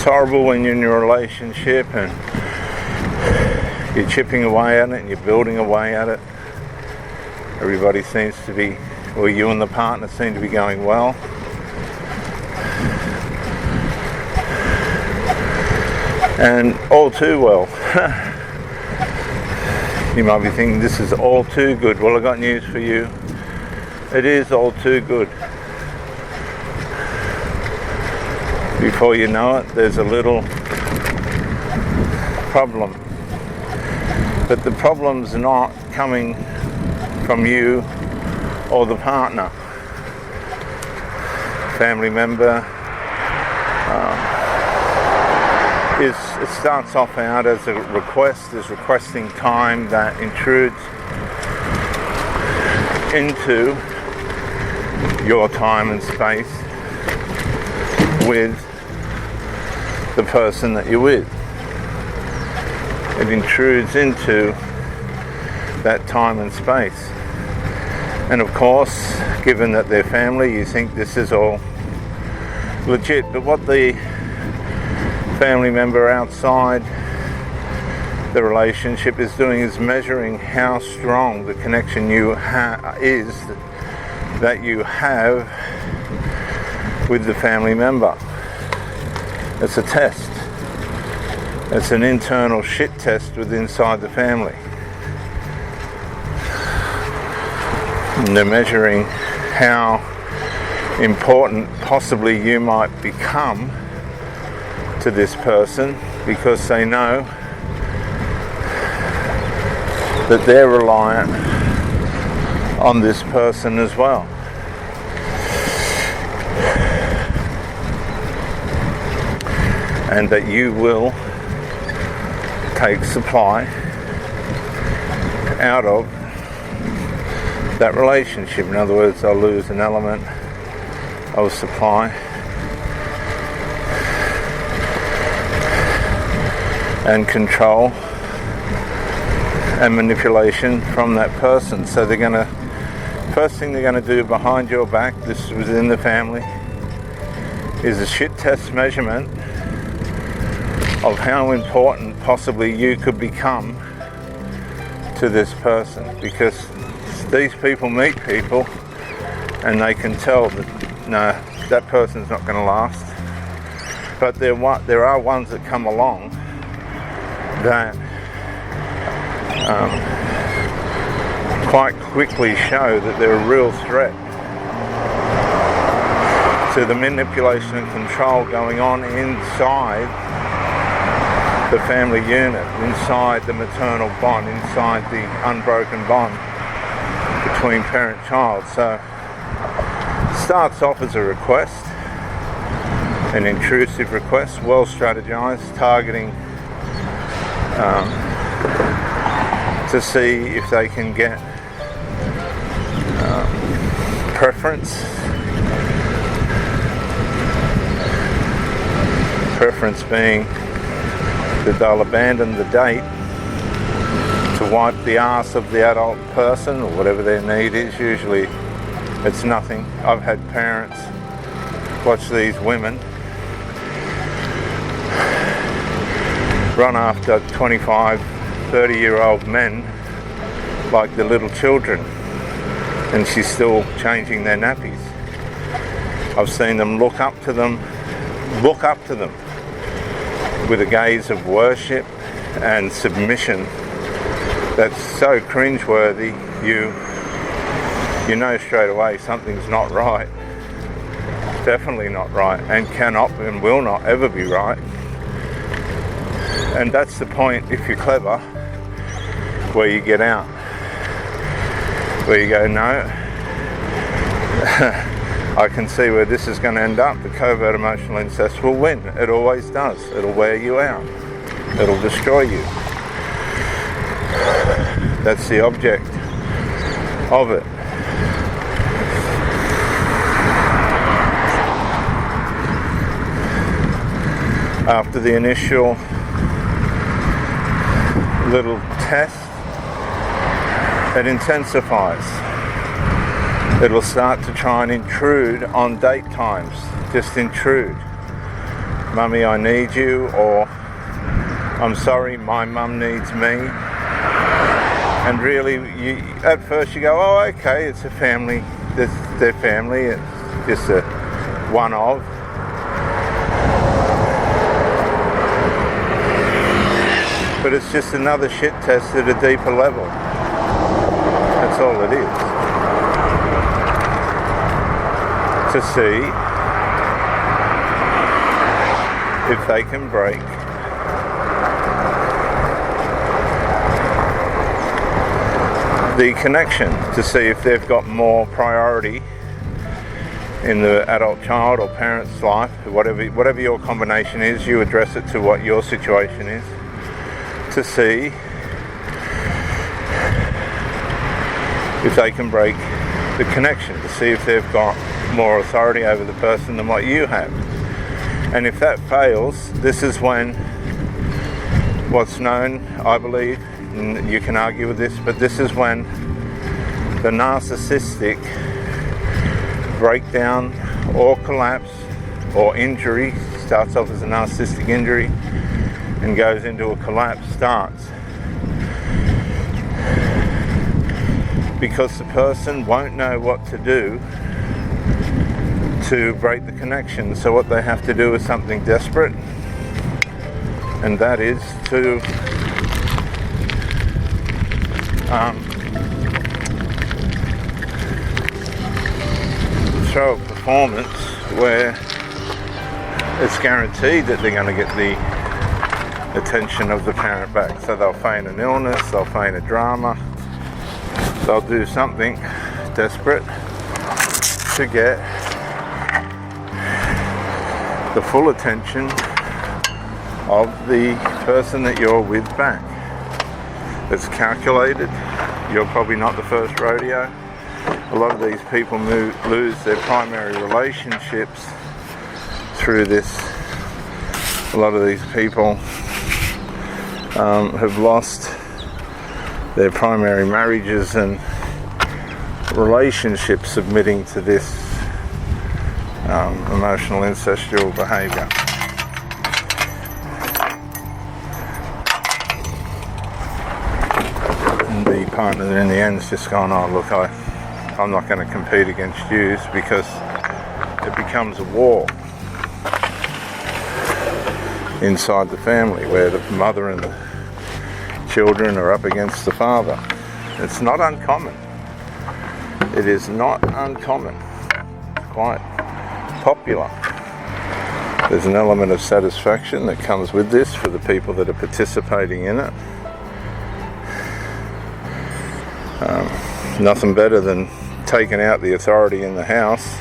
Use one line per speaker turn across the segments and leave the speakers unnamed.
It's horrible when you're in a relationship and you're chipping away at it and you're building away at it. Everybody seems to be, or you and the partner seem to be going well. And all too well. You might be thinking this is all too good. Well, I got news for you. It is all too good. Before you know it, there's a little problem. But the problem's not coming from you or the partner. Family member. It starts off out as a request, as requesting time that intrudes into your time and space with the person that you're with. It intrudes into that time and space. And of course, given that they're family, you think this is all legit. But what the family member outside the relationship is doing is measuring how strong the connection is that you have with the family member. It's a test. It's an internal shit test inside the family. And they're measuring how important possibly you might become to this person, because they know that they're reliant on this person as well. And that you will take supply out of that relationship. In other words, they'll lose an element of supply and control and manipulation from that person. So first thing they're gonna do behind your back, this was in the family, is a shit test measurement of how important possibly you could become to this person, because these people meet people and they can tell that no, that person's not going to last. But there are ones that come along that quite quickly show that they're a real threat to the manipulation and control going on inside the family unit, inside the maternal bond, inside the unbroken bond between parent-child. So it starts off as a request, an intrusive request, well strategized, targeting to see if they can get preference being that they'll abandon the date to wipe the ass of the adult person or whatever their need is. Usually it's nothing. I've had parents watch these women run after 25, 30-year-old men like the little children, and she's still changing their nappies. I've seen them look up to them with a gaze of worship and submission that's so cringeworthy. You know straight away something's not right. Definitely not right, and cannot and will not ever be right. And that's the point, if you're clever, where you get out, where you go, no, I can see where this is going to end up. The covert emotional incest will win. It always does. It'll wear you out. It'll destroy you. That's the object of it. After the initial little test, it intensifies. It'll start to try and intrude on date times, just intrude. Mummy, I need you, or I'm sorry, my mum needs me. And really, at first you go, oh, okay, it's a family, it's their family, it's just a one of. But it's just another shit test at a deeper level. That's all it is. To see if they can break the connection, to see if they've got more priority in the adult child or parent's life, whatever your combination is, you address it to what your situation is, to see if they can break the connection, to see if they've got more authority over the person than what you have. And if that fails, this is when what's known, I believe, and you can argue with this, but this is when the narcissistic breakdown or collapse or injury starts off as a narcissistic injury and goes into a collapse starts. Because the person won't know what to do to break the connection. So what they have to do is something desperate, and that is to throw a performance where it's guaranteed that they're going to get the attention of the parent back. So they'll feign an illness, they'll feign a drama, they'll do something desperate to get the full attention of the person that you're with back. It's calculated. You're probably not the first rodeo. A lot of these people lose their primary relationships through this. A lot of these people have lost their primary marriages and relationships submitting to this emotional incestual behaviour. And the partner in the end is just going, oh look, I'm not going to compete against you, because it becomes a war inside the family where the mother and the children are up against the father. It's not uncommon. It is not uncommon. It's quite popular. There's an element of satisfaction that comes with this for the people that are participating in it. Nothing better than taking out the authority in the house.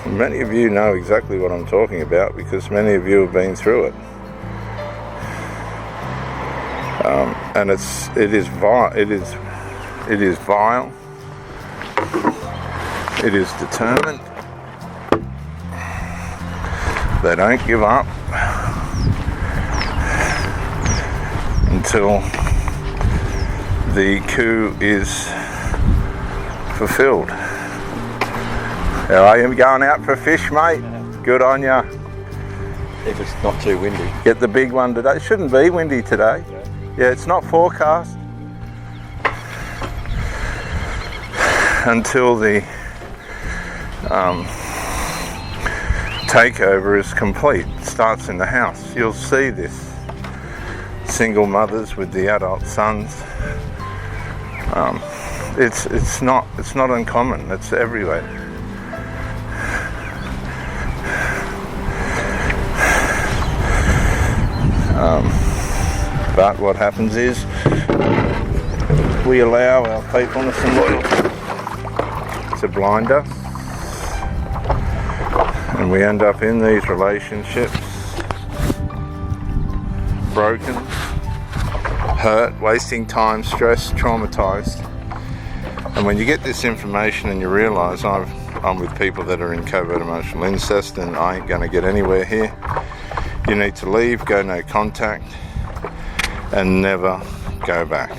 Many of you know exactly what I'm talking about, because many of you have been through it. And it is vile. It is vile. It is determined. They don't give up until the coup is fulfilled. How are you going out for a fish, mate? Good on ya.
If it's not too windy.
Get the big one today. It shouldn't be windy today. Yeah, it's not forecast until the takeover is complete. It starts in the house. You'll see this. Single mothers with the adult sons. It's not uncommon. It's everywhere. But what happens is we allow our faithfulness and loyalty to blind us, and we end up in these relationships broken, hurt, wasting time, stressed, traumatized. And when you get this information and you realise I'm with people that are in covert emotional incest and I ain't going to get anywhere here, you need to leave, go no contact, and never go back.